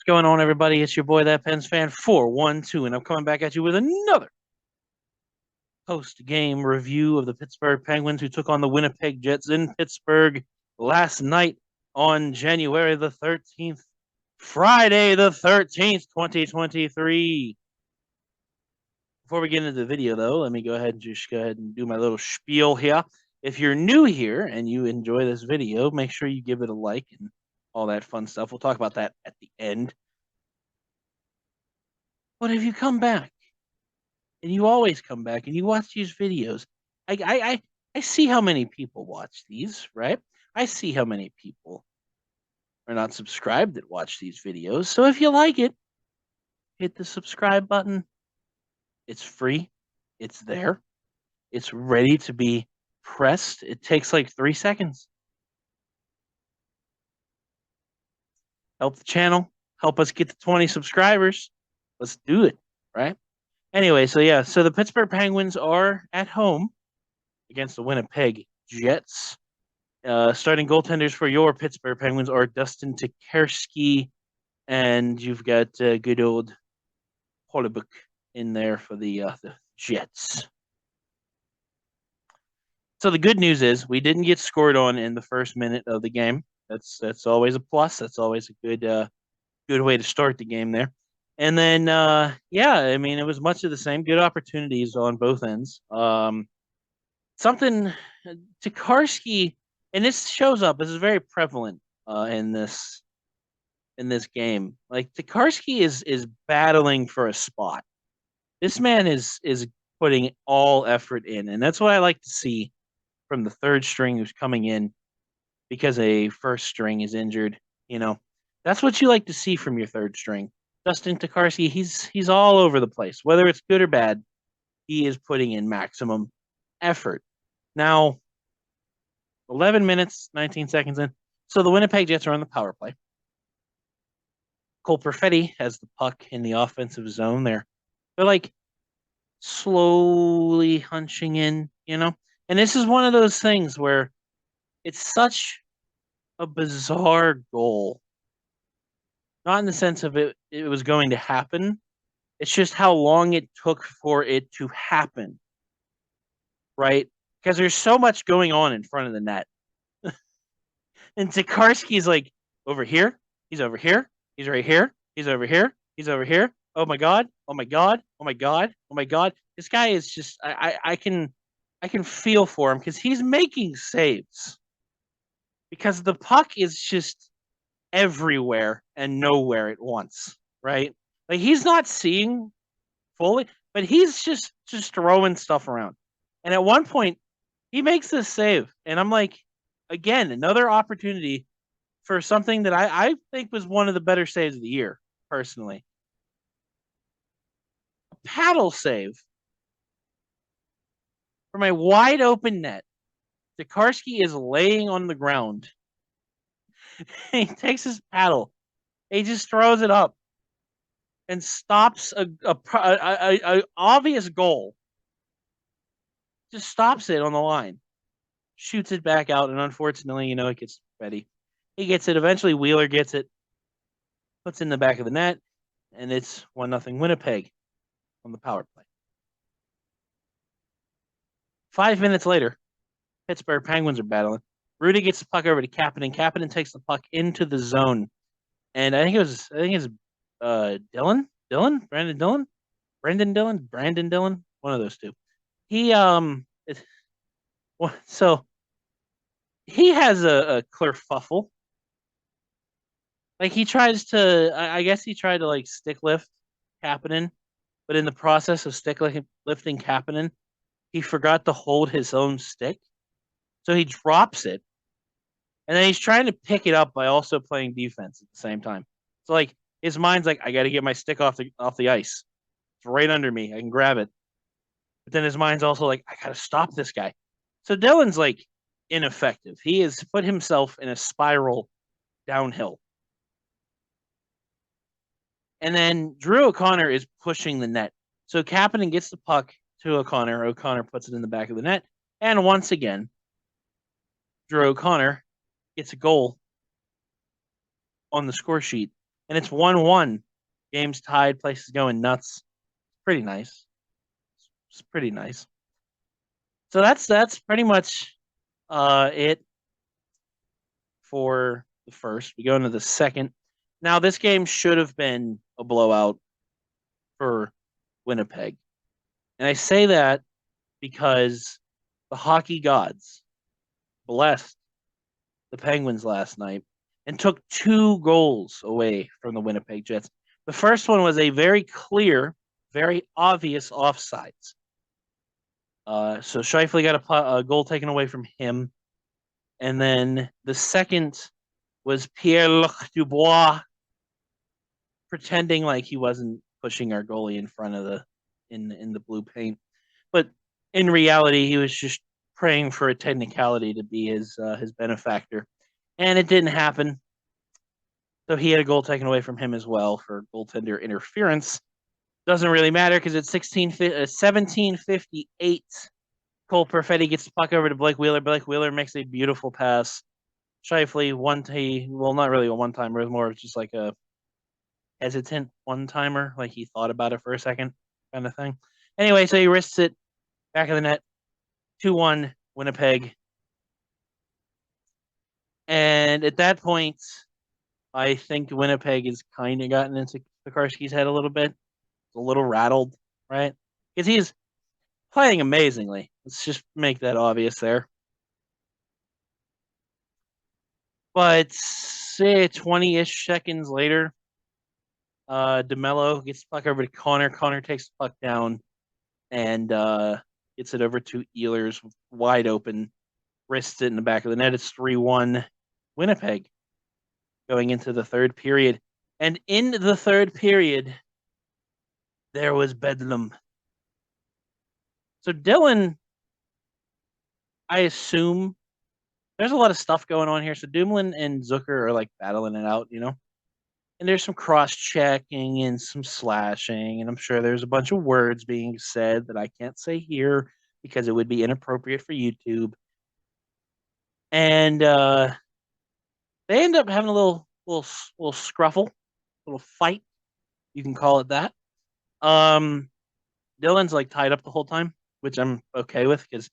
going on, everybody? It's your boy, that Pens fan 412, and I'm coming back at you with another post-game review of the Pittsburgh Penguins, who took on the Winnipeg Jets in Pittsburgh last night on January the 13th, Friday the 13th, 2023. Before we get into the video, though, let me go ahead and do my little spiel here. If you're new here and you enjoy this video, make sure you give it a like and all that fun stuff. We'll talk about that at the end. But if you come back, and you always come back and you watch these videos, I see how many people watch these, right? I see how many people are not subscribed that watch these videos. So if you like it, hit the subscribe button. It's free. It's there. It's ready to be pressed. It takes like 3 seconds. Help the channel. Help us get to 20 subscribers. Let's do it, right? Anyway, so the Pittsburgh Penguins are at home against the Winnipeg Jets. Starting goaltenders for your Pittsburgh Penguins are Dustin Tokarski, and you've got good old Hellebuyck in there for the Jets. So the good news is we didn't get scored on in the first minute of the game. That's always a plus. That's always a good way to start the game there. And then I mean, it was much of the same. Good opportunities on both ends. Something Tokarski, and this shows up. This is very prevalent in this game. Like Tokarski is battling for a spot. This man is putting all effort in, and that's what I like to see from the third string who's coming in because a first string is injured. You know, that's what you like to see from your third string. Dustin Tokarski, he's all over the place. Whether it's good or bad, he is putting in maximum effort. Now, 11 minutes, 19 seconds in. So the Winnipeg Jets are on the power play. Cole Perfetti has the puck in the offensive zone there. They're like slowly hunching in, you know? And this is one of those things where it's such a bizarre goal. Not in the sense of it was going to happen. It's just how long it took for it to happen. Right? Because there's so much going on in front of the net. And Tokarski's like over here, he's over here, he's right here, he's over here, he's over here. Oh my god, oh my god, oh my god, oh my god. This guy is just I can feel for him because he's making saves. Because the puck is just everywhere and nowhere at once, right? Like he's not seeing fully, but he's just throwing stuff around. And at one point, he makes this save, and I'm like, again, another opportunity for something that I think was one of the better saves of the year, personally. A paddle save from a wide open net. Tokarski is laying on the ground. He takes his paddle. He just throws it up and stops a obvious goal. Just stops it on the line. Shoots it back out, and unfortunately, it gets ready. He gets it. Eventually, Wheeler gets it, puts it in the back of the net, and it's 1-0 Winnipeg on the power play. 5 minutes later, Pittsburgh Penguins are battling. Rudy gets the puck over to Kapanen. Kapanen takes the puck into the zone, and I think it's Brendan Dillon, one of those two. He so he has a kerfuffle. Like he tries to, I guess he tried to like stick lift Kapanen, but in the process of stick lifting Kapanen, he forgot to hold his own stick, so he drops it, and then he's trying to pick it up by also playing defense at the same time. So like his mind's like, I got to get my stick off the ice. It's right under me. I can grab it, but then his mind's also like, I got to stop this guy. So Dillon's like ineffective. He has put himself in a spiral downhill. And then Drew O'Connor is pushing the net. So Kapanen gets the puck to O'Connor. O'Connor puts it in the back of the net. And once again, Drew O'Connor gets a goal on the score sheet. and it's 1-1. Games tied, places going nuts. Pretty nice. It's pretty nice. So that's pretty much it for the first. We go into the second. Now this game should have been a blowout for Winnipeg. And I say that because the hockey gods blessed the Penguins last night and took 2 goals away from the Winnipeg Jets. The first one was a very clear, very obvious offsides. So Scheifele got a goal taken away from him. And then the second was Pierre-Luc Dubois pretending like he wasn't pushing our goalie in front of in the blue paint. But in reality, he was just praying for a technicality to be his benefactor. And it didn't happen. So he had a goal taken away from him as well for goaltender interference. Doesn't really matter because it's 17:58. Cole Perfetti gets the puck over to Blake Wheeler. Blake Wheeler makes a beautiful pass. Scheifele, well, not really a one-timer. It was more of just like a hesitant one-timer. Like he thought about it for a second kind of thing. Anyway, so he wrists it back of the net. 2-1 Winnipeg. And at that point, I think Winnipeg has kind of gotten into Tokarski's head a little bit. A little rattled, right? Because he's playing amazingly. Let's just make that obvious there. But say 20-ish seconds later, DeMello gets the puck over to Connor. Connor takes the puck down and gets it over to Ehlers wide open. Wrists it in the back of the net. It's 3-1 Winnipeg going into the third period. And in the third period, there was bedlam. So Dylan, I assume there's a lot of stuff going on here. So Dumoulin and Zucker are like battling it out, you know? And there's some cross checking and some slashing. And I'm sure there's a bunch of words being said that I can't say here because it would be inappropriate for YouTube. And they end up having a little scruffle, little fight. You can call it that. Dylan's like tied up the whole time, which I'm okay with because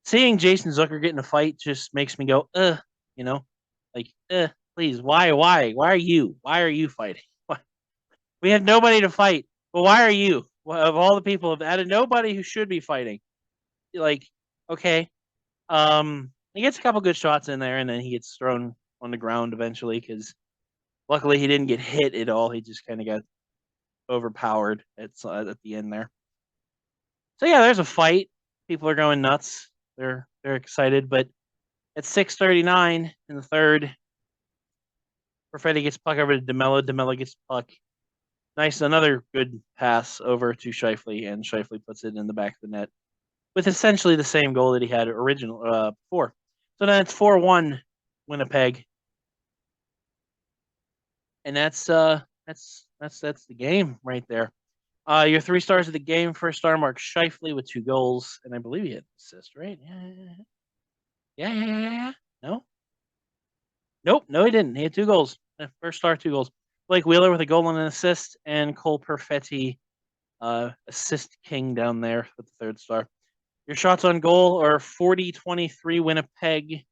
seeing Jason Zucker get in a fight just makes me go, you know, like, please, why are you fighting? We have nobody to fight, but why are you? Of all the people, of out of nobody who should be fighting, like, okay, he gets a couple good shots in there, and then he gets thrown on the ground eventually because luckily he didn't get hit at all. He just kind of got overpowered at the end there. So yeah, there's a fight. People are going nuts. They're excited, but at 6:39 in the third, Perfetti gets puck over to DeMello. DeMello gets puck. Nice, another good pass over to Scheifele, and Scheifele puts it in the back of the net with essentially the same goal that he had before. So then it's 4-1 Winnipeg, and that's the game right there. Your 3 stars of the game: first star Mark Scheifele with 2 goals, and I believe he had an assist, right? Yeah. No, nope, no, he didn't. He had 2 goals. First star, 2 goals. Blake Wheeler with a goal and an assist, and Cole Perfetti, assist king down there with the 3rd star. Your shots on goal are 40-23 Winnipeg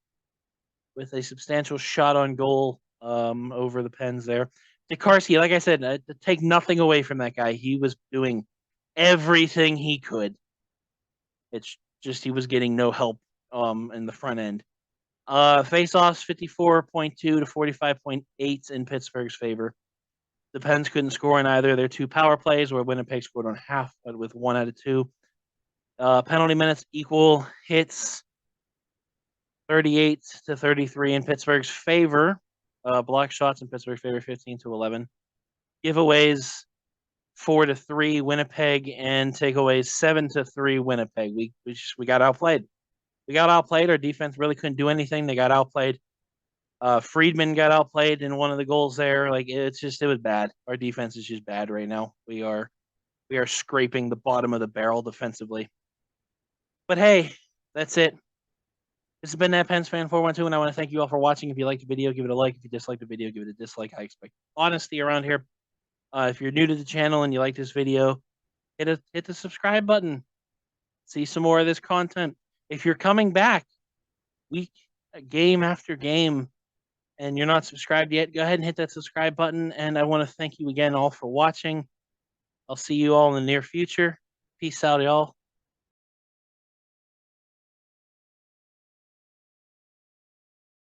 with a substantial shot on goal over the Pens there. Tokarski, like I said, to take nothing away from that guy, he was doing everything he could. It's just he was getting no help in the front end. Face-offs 54.2 to 45.8 in Pittsburgh's favor. The Pens couldn't score in either of their 2 power plays, where Winnipeg scored on half, but with 1 out of 2. Penalty minutes equal hits 38 to 33 in Pittsburgh's favor. Block shots in Pittsburgh's favor 15 to 11. Giveaways 4 to 3 Winnipeg, and takeaways 7 to 3 Winnipeg. We got outplayed. Our defense really couldn't do anything. They got outplayed. Friedman got outplayed in one of the goals there. Like it was bad. Our defense is just bad right now. We are scraping the bottom of the barrel defensively. But hey, that's it. This has been that Pens fan 412, and I want to thank you all for watching. If you liked the video, give it a like. If you disliked the video, give it a dislike. I expect honesty around here. If you're new to the channel and you like this video, hit the subscribe button. See some more of this content. If you're coming back game after game and you're not subscribed yet, go ahead and hit that subscribe button. And I want to thank you again all for watching. I'll see you all in the near future. Peace out, y'all.